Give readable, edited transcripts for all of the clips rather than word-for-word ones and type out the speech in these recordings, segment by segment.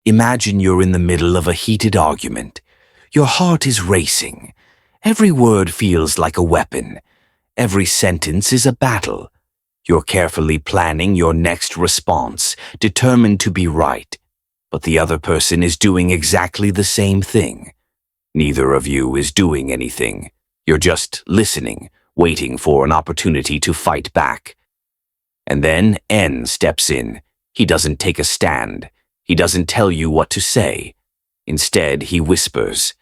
Imagine you're in the middle of a heated argument. Your heart is racing. Every word feels like a weapon. Every sentence is a battle. You're carefully planning your next response, determined to be right. But the other person is doing exactly the same thing. Neither of you is doing anything. You're just listening, waiting for an opportunity to fight back. And then N steps in. He doesn't take a stand. He doesn't tell you what to say. Instead, he whispers,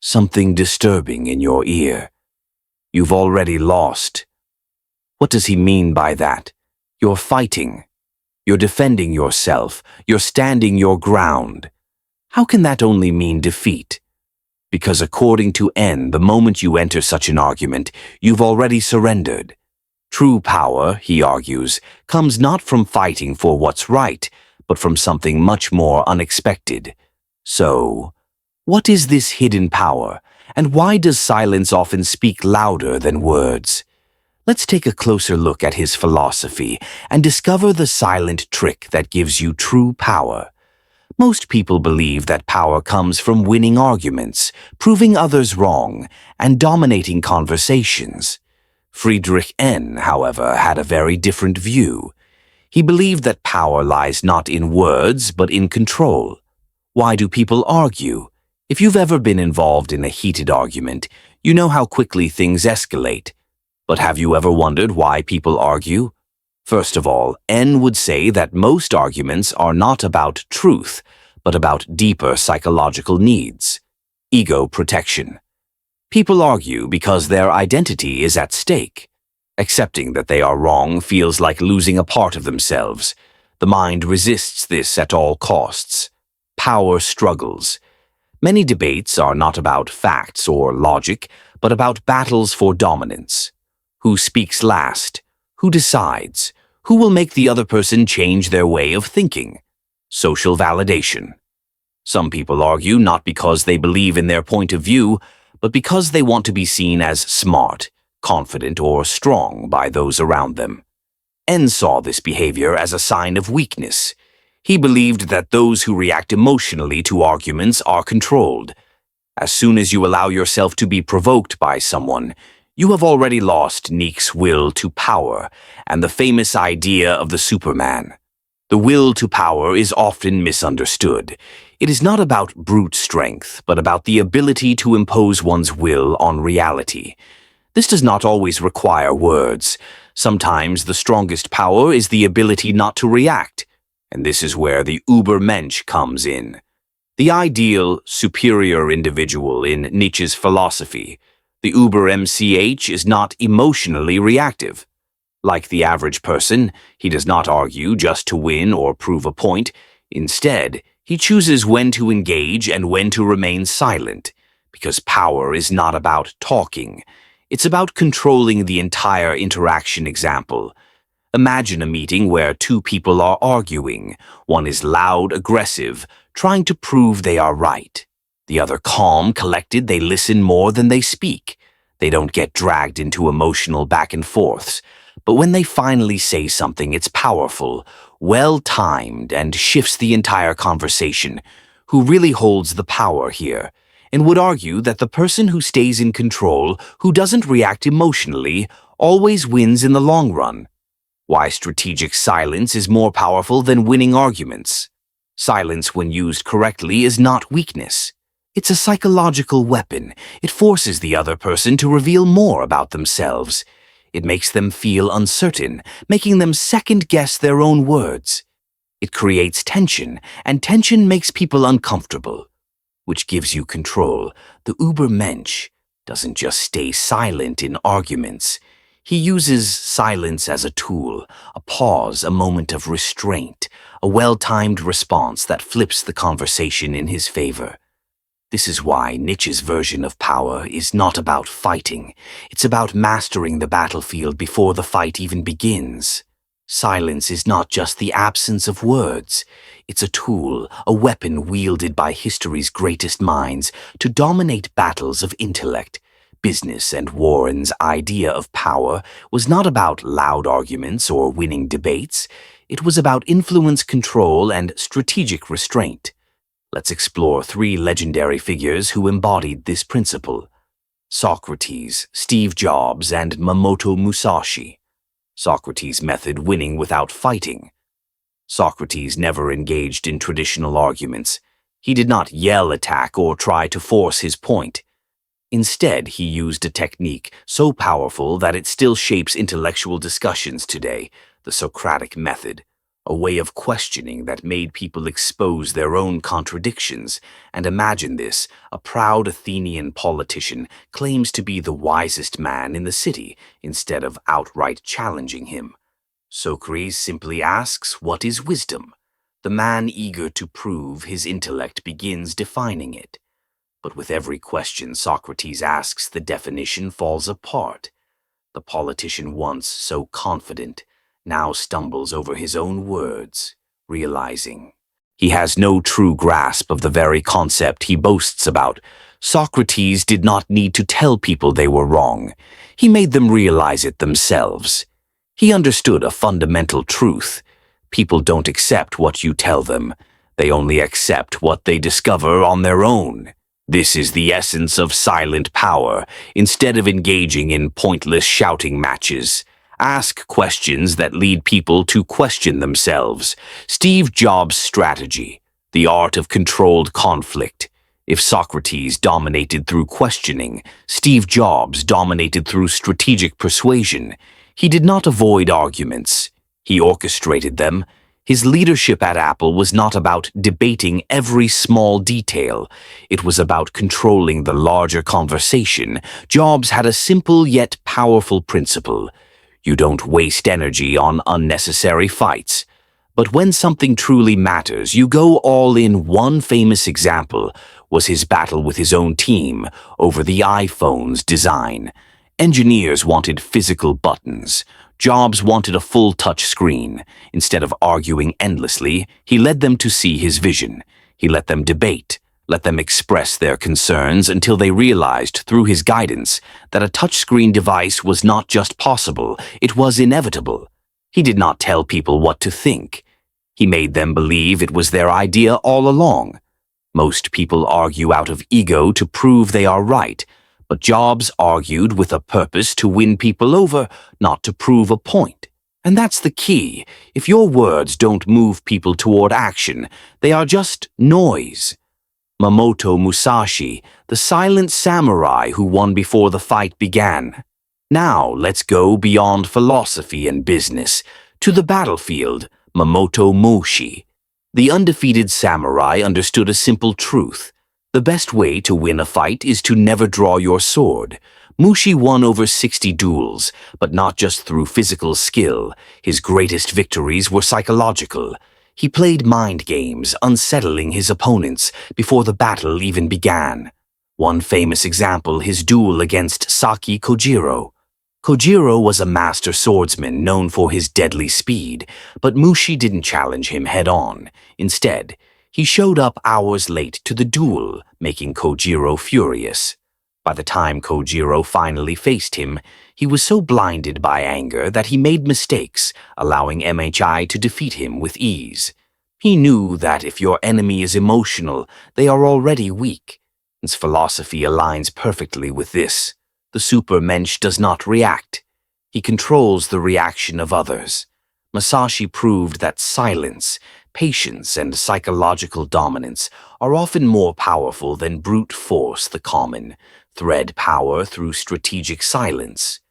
something disturbing in your ear. You've already lost. What does he mean by that? You're fighting. You're defending yourself. You're standing your ground. How can that only mean defeat? Because according to N, the moment you enter such an argument, you've already surrendered. True power, he argues, comes not from fighting for what's right, but from something much more unexpected. So, what is this hidden power, and why does silence often speak louder than words? Let's take a closer look at his philosophy and discover the silent trick that gives you true power. Most people believe that power comes from winning arguments, proving others wrong, and dominating conversations. Friedrich N., however, had a very different view. He believed that power lies not in words, but in control. Why do people argue? If you've ever been involved in a heated argument, you know how quickly things escalate. But have you ever wondered why people argue? First of all, N would say that most arguments are not about truth, but about deeper psychological needs. Ego protection. People argue because their identity is at stake. Accepting that they are wrong feels like losing a part of themselves. The mind resists this at all costs. Power struggles. Many debates are not about facts or logic, but about battles for dominance. Who speaks last? Who decides? Who will make the other person change their way of thinking? Social validation. Some people argue not because they believe in their point of view, but because they want to be seen as smart, confident, or strong by those around them. N saw this behavior as a sign of weakness. He believed that those who react emotionally to arguments are controlled. As soon as you allow yourself to be provoked by someone, you have already lost Nietzsche's will to power and the famous idea of the Superman. The will to power is often misunderstood. It is not about brute strength, but about the ability to impose one's will on reality. This does not always require words. Sometimes the strongest power is the ability not to react, and this is where the Übermensch comes in. The ideal, superior individual in Nietzsche's philosophy. The Übermensch is not emotionally reactive. Like the average person, he does not argue just to win or prove a point. Instead, he chooses when to engage and when to remain silent, because power is not about talking. It's about controlling the entire interaction. Example. Imagine a meeting where two people are arguing. One is loud, aggressive, trying to prove they are right. The other calm, collected, they listen more than they speak. They don't get dragged into emotional back and forths. But when they finally say something, it's powerful, well-timed, and shifts the entire conversation. Who really holds the power here? And would argue that the person who stays in control, who doesn't react emotionally, always wins in the long run. Why strategic silence is more powerful than winning arguments. Silence, when used correctly, is not weakness. It's a psychological weapon. It forces the other person to reveal more about themselves. It makes them feel uncertain, making them second-guess their own words. It creates tension, and tension makes people uncomfortable, which gives you control. The Übermensch doesn't just stay silent in arguments. He uses silence as a tool, a pause, a moment of restraint, a well-timed response that flips the conversation in his favor. This is why Nietzsche's version of power is not about fighting. It's about mastering the battlefield before the fight even begins. Silence is not just the absence of words. It's a tool, a weapon wielded by history's greatest minds to dominate battles of intellect. Business and Warren's idea of power was not about loud arguments or winning debates. It was about influence, control, and strategic restraint. Let's explore three legendary figures who embodied this principle: Socrates, Steve Jobs, and Mamoto Musashi. Socrates' method: winning without fighting. Socrates never engaged in traditional arguments. He did not yell, attack, or try to force his point. Instead, he used a technique so powerful that it still shapes intellectual discussions today: the Socratic method, a way of questioning that made people expose their own contradictions. And imagine this: a proud Athenian politician claims to be the wisest man in the city instead of outright challenging him. Socrates simply asks, "What is wisdom?" The man, eager to prove his intellect, begins defining it. But with every question Socrates asks, the definition falls apart. The politician, once so confident, now stumbles over his own words, realizing he has no true grasp of the very concept he boasts about. Socrates did not need to tell people they were wrong. He made them realize it themselves. He understood a fundamental truth: people don't accept what you tell them. They only accept what they discover on their own. This is the essence of silent power. Instead of engaging in pointless shouting matches, ask questions that lead people to question themselves. Steve Jobs' strategy: the art of controlled conflict. If Socrates dominated through questioning, Steve Jobs dominated through strategic persuasion. He did not avoid arguments. He orchestrated them. His leadership at Apple was not about debating every small detail. It was about controlling the larger conversation. Jobs had a simple yet powerful principle: you don't waste energy on unnecessary fights. But when something truly matters, you go all in. One famous example was his battle with his own team over the iPhone's design. Engineers wanted physical buttons. Jobs wanted a full touch screen. Instead of arguing endlessly, he led them to see his vision. He let them debate, let them express their concerns until they realized through his guidance that a touchscreen device was not just possible, it was inevitable. He did not tell people what to think. He made them believe it was their idea all along. Most people argue out of ego to prove they are right, but Jobs argued with a purpose: to win people over, not to prove a point. And that's the key. If your words don't move people toward action, they are just noise. Mamoto Musashi, the silent samurai who won before the fight began. Now let's go beyond philosophy and business to the battlefield. Mamoto Mushi, the undefeated samurai, understood a simple truth: the best way to win a fight is to never draw your sword. Mushi won over 60 duels, but not just through physical skill. His greatest victories were psychological. He played mind games, unsettling his opponents before the battle even began. One famous example: his duel against Saki Kojiro. Kojiro was a master swordsman known for his deadly speed, but Mushi didn't challenge him head-on. Instead, he showed up hours late to the duel, making Kojiro furious. By the time Kojiro finally faced him, he was so blinded by anger that he made mistakes, allowing MHI to defeat him with ease. He knew that if your enemy is emotional, they are already weak. His philosophy aligns perfectly with this. The supermensch does not react. He controls the reaction of others. Musashi proved that silence, patience, and psychological dominance are often more powerful than brute force, the common thread power through strategic silence.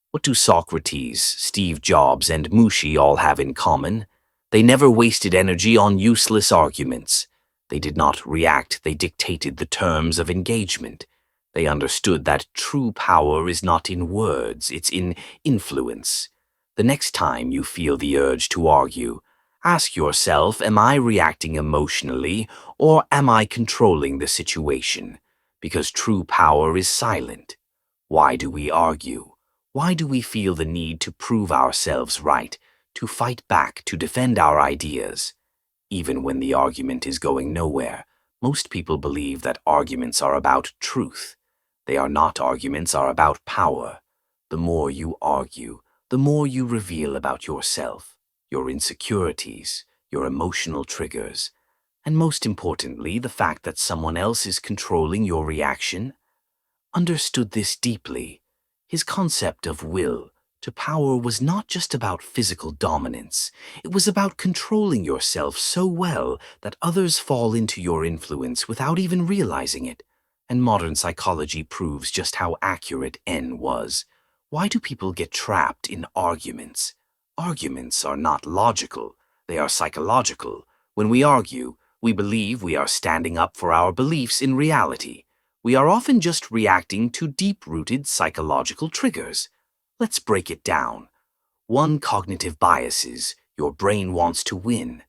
What do Socrates, Steve Jobs, and Mushi all have in common? They never wasted energy on useless arguments. They did not react, they dictated the terms of engagement. They understood that true power is not in words, it's in influence. The next time you feel the urge to argue, ask yourself, am I reacting emotionally or am I controlling the situation? Because true power is silent. Why do we argue? Why do we feel the need to prove ourselves right, to fight back, to defend our ideas? Even when the argument is going nowhere, most people believe that arguments are about truth. They are not. Arguments are about power. The more you argue, the more you reveal about yourself, your insecurities, your emotional triggers. and most importantly, the fact that someone else is controlling your reaction, understood this deeply. His concept of will to power was not just about physical dominance. It was about controlling yourself so well that others fall into your influence without even realizing it. And modern psychology proves just how accurate N was. Why do people get trapped in arguments? Arguments are not logical, they are psychological. When we argue, we believe we are standing up for our beliefs in reality. We are often just reacting to deep-rooted psychological triggers. Let's break it down. 1. Cognitive biases. Your brain wants to win.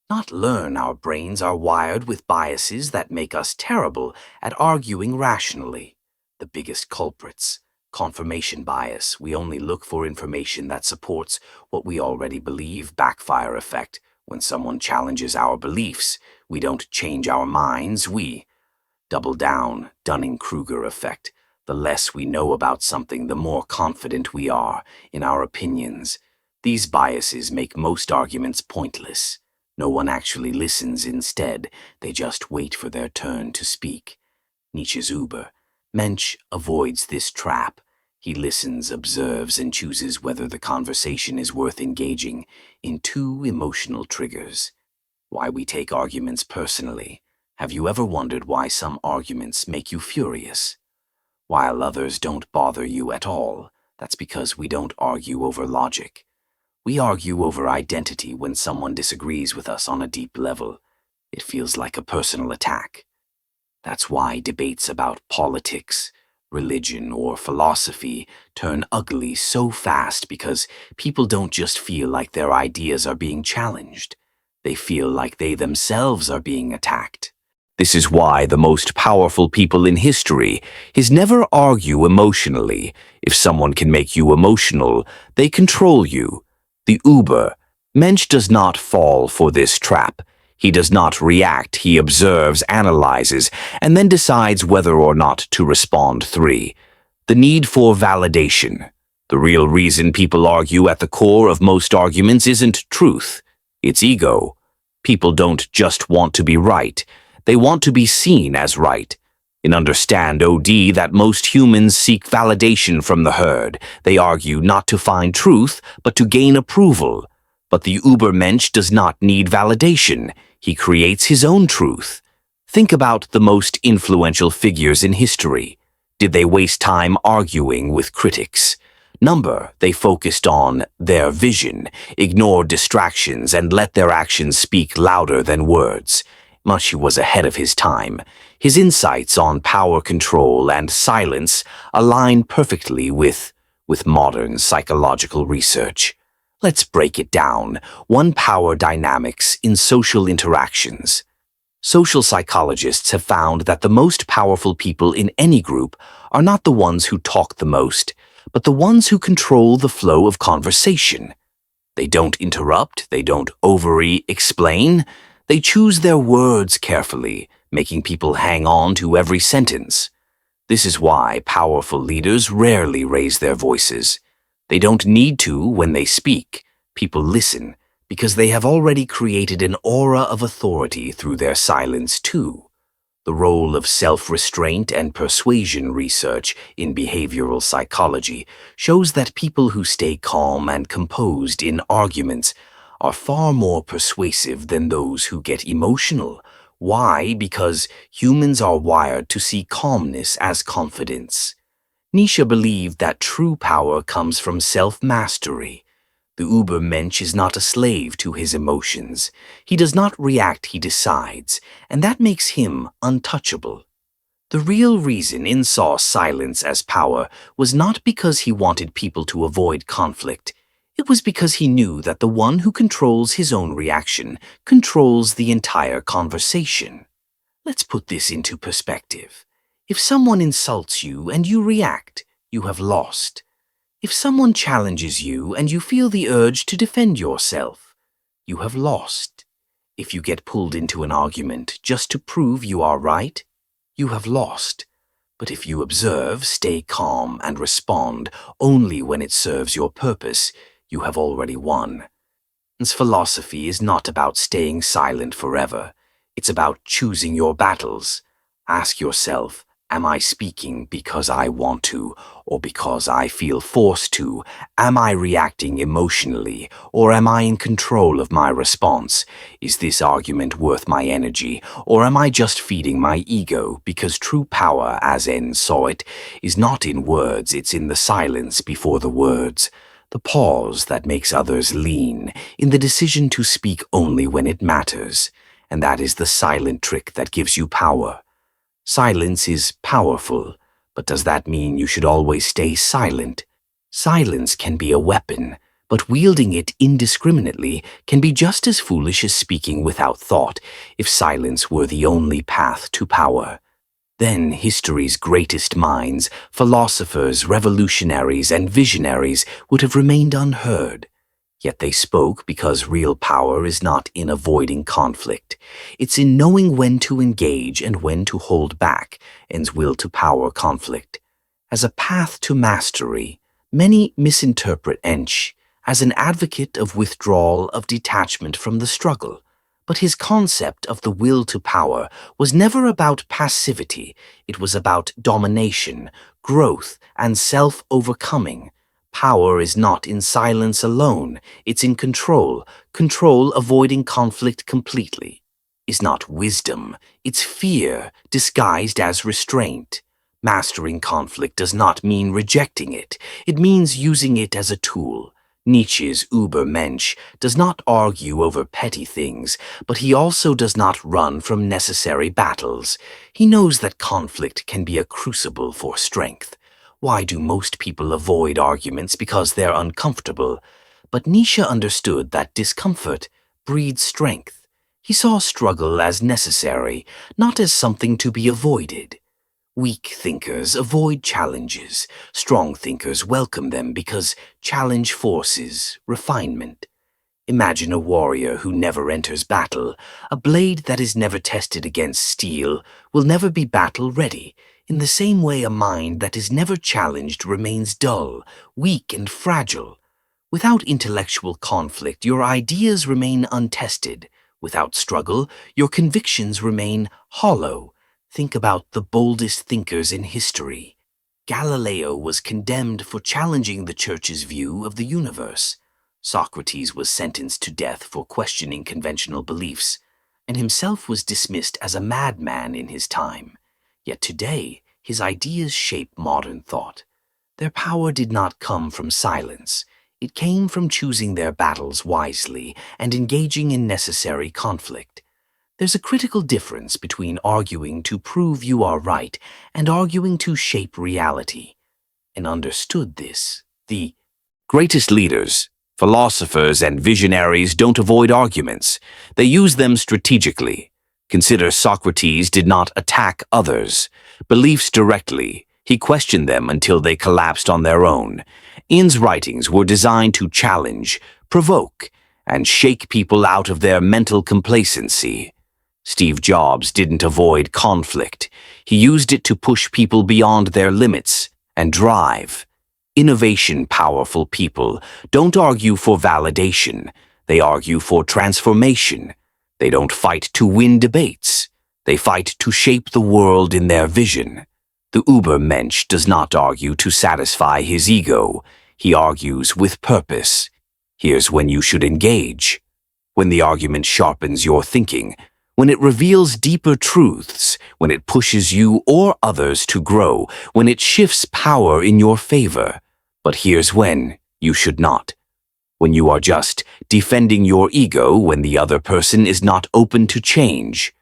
Not learn. Our brains are wired with biases that make us terrible at arguing rationally. The biggest culprits. Confirmation bias. We only look for information that supports what we already believe. Backfire effect. When someone challenges our beliefs, we don't change our minds, we double down. Dunning-Kruger effect. The less we know about something, the more confident we are in our opinions. These biases make most arguments pointless. No one actually listens instead. They just wait for their turn to speak. Nietzsche's Uber. Mensch avoids this trap. He listens, observes, and chooses whether the conversation is worth engaging in 2 emotional triggers. Why we take arguments personally. Have you ever wondered why some arguments make you furious, while others don't bother you at all? That's because we don't argue over logic. We argue over identity. When someone disagrees with us on a deep level, it feels like a personal attack. That's why debates about politics, religion, or philosophy turn ugly so fast, because people don't just feel like their ideas are being challenged. They feel like they themselves are being attacked. This is why the most powerful people in history never argue emotionally. If someone can make you emotional, they control you. The Uber. Mensch does not fall for this trap. He does not react. He observes, analyzes, and then decides whether or not to respond. 3. The need for validation. The real reason people argue at the core of most arguments isn't truth. It's ego. People don't just want to be right. They want to be seen as right. And understand, OD, that most humans seek validation from the herd. They argue not to find truth, but to gain approval. But the Ubermensch does not need validation. He creates his own truth. Think about the most influential figures in history. Did they waste time arguing with critics? Number, they focused on their vision, ignored distractions, and let their actions speak louder than words. Much was ahead of his time. His insights on power control and silence align perfectly with modern psychological research. Let's break it down. 1. Power dynamics in social interactions. Social psychologists have found that the most powerful people in any group are not the ones who talk the most, but the ones who control the flow of conversation. They don't interrupt, they don't explain. They choose their words carefully, making people hang on to every sentence. This is why powerful leaders rarely raise their voices. They don't need to when they speak. People listen because they have already created an aura of authority through their silence too. The role of self-restraint and persuasion research in behavioral psychology shows that people who stay calm and composed in arguments are far more persuasive than those who get emotional. Why? Because humans are wired to see calmness as confidence. Nietzsche believed that true power comes from self-mastery. The Ubermensch is not a slave to his emotions. He does not react, he decides, and that makes him untouchable. The real reason In saw silence as power was not because he wanted people to avoid conflict. It was because he knew that the one who controls his own reaction controls the entire conversation. Let's put this into perspective. If someone insults you and you react, you have lost. If someone challenges you and you feel the urge to defend yourself, you have lost. If you get pulled into an argument just to prove you are right, you have lost. But if you observe, stay calm, and respond only when it serves your purpose, you have already won. His philosophy is not about staying silent forever. It's about choosing your battles. Ask yourself, am I speaking because I want to, or because I feel forced to? Am I reacting emotionally, or am I in control of my response? Is this argument worth my energy, or am I just feeding my ego? Because true power, as N saw it, is not in words, it's in the silence before the words. The pause that makes others lean, in the decision to speak only when it matters. And that is the silent trick that gives you power. Silence is powerful, but does that mean you should always stay silent? Silence can be a weapon, but wielding it indiscriminately can be just as foolish as speaking without thought if silence were the only path to power. Then history's greatest minds, philosophers, revolutionaries, and visionaries would have remained unheard. Yet they spoke because real power is not in avoiding conflict. It's in knowing when to engage and when to hold back, and's will to power conflict. As a path to mastery, many misinterpret Ensch as an advocate of withdrawal, of detachment from the struggle. But his concept of the will to power was never about passivity. It was about domination, growth, and self-overcoming. Power is not in silence alone, it's in control. Control avoiding conflict completely is not wisdom, it's fear disguised as restraint. Mastering conflict does not mean rejecting it, it means using it as a tool. Nietzsche's Übermensch does not argue over petty things, but he also does not run from necessary battles. He knows that conflict can be a crucible for strength. Why do most people avoid arguments? Because they're uncomfortable. But Nietzsche understood that discomfort breeds strength. He saw struggle as necessary, not as something to be avoided. Weak thinkers avoid challenges. Strong thinkers welcome them because challenge forces refinement. Imagine a warrior who never enters battle. A blade that is never tested against steel will never be battle-ready. In the same way, a mind that is never challenged remains dull, weak, and fragile. Without intellectual conflict, your ideas remain untested. Without struggle, your convictions remain hollow. Think about the boldest thinkers in history. Galileo was condemned for challenging the Church's view of the universe. Socrates was sentenced to death for questioning conventional beliefs, and himself was dismissed as a madman in his time. Yet today, his ideas shape modern thought. Their power did not come from silence. It came from choosing their battles wisely and engaging in necessary conflict. There's a critical difference between arguing to prove you are right and arguing to shape reality. And understood this, the greatest leaders, philosophers, and visionaries don't avoid arguments. They use them strategically. Consider Socrates did not attack others' beliefs directly. He questioned them until they collapsed on their own. Ian's writings were designed to challenge, provoke, and shake people out of their mental complacency. Steve Jobs didn't avoid conflict. He used it to push people beyond their limits and drive. Innovation-powerful people don't argue for validation. They argue for transformation. They don't fight to win debates. They fight to shape the world in their vision. The Übermensch does not argue to satisfy his ego. He argues with purpose. Here's when you should engage. When the argument sharpens your thinking, when it reveals deeper truths, when it pushes you or others to grow, when it shifts power in your favor. But here's when you should not. When you are just defending your ego when the other person is not open to change.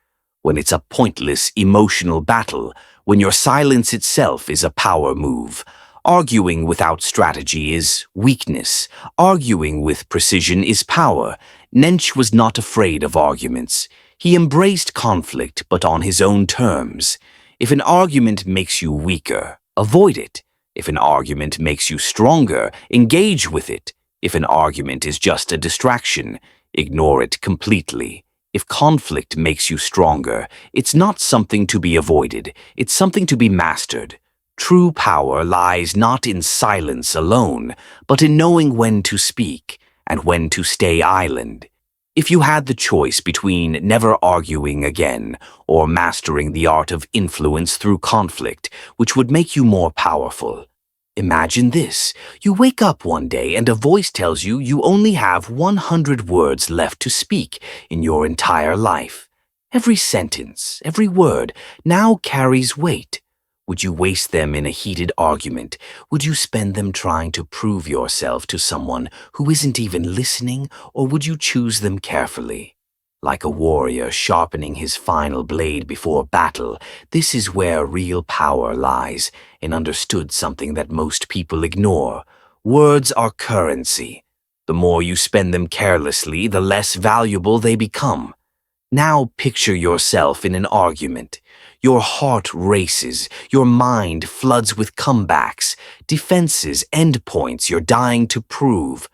When it's a pointless emotional battle, when your silence itself is a power move. Arguing without strategy is weakness. Arguing with precision is power. Nietzsche was not afraid of arguments. He embraced conflict, but on his own terms. If an argument makes you weaker, avoid it. If an argument makes you stronger, engage with it. If an argument is just a distraction, ignore it completely. If conflict makes you stronger, it's not something to be avoided, it's something to be mastered. True power lies not in silence alone, but in knowing when to speak and when to stay island. If you had the choice between never arguing again or mastering the art of influence through conflict, which would make you more powerful? Imagine this. You wake up one day and a voice tells you you only have 100 words left to speak in your entire life. Every sentence, every word now carries weight. Would you waste them in a heated argument? Would you spend them trying to prove yourself to someone who isn't even listening, or would you choose them carefully? Like a warrior sharpening his final blade before battle, this is where real power lies, and understood something that most people ignore. Words are currency. The more you spend them carelessly, the less valuable they become. Now picture yourself in an argument. Your heart races, your mind floods with comebacks, defenses, endpoints you're dying to prove.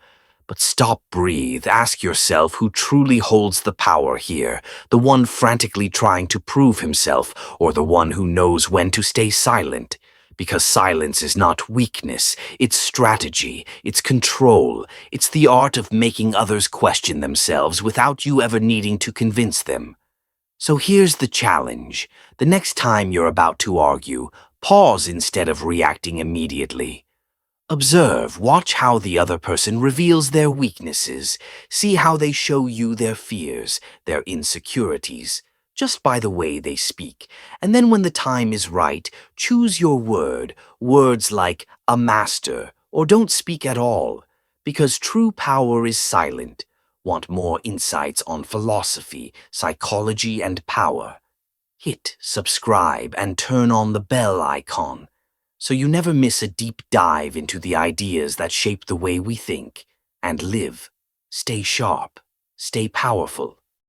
But stop, breathe, ask yourself who truly holds the power here, the one frantically trying to prove himself, or the one who knows when to stay silent. Because silence is not weakness, it's strategy, it's control, it's the art of making others question themselves without you ever needing to convince them. So here's the challenge. The next time you're about to argue, pause instead of reacting immediately. Observe, watch how the other person reveals their weaknesses. See how they show you their fears, their insecurities, just by the way they speak. And then when the time is right, choose your word, words like a master or don't speak at all. Because true power is silent. Want more insights on philosophy, psychology, and power? Hit subscribe and turn on the bell icon so you never miss a deep dive into the ideas that shape the way we think and live. Stay sharp, stay powerful.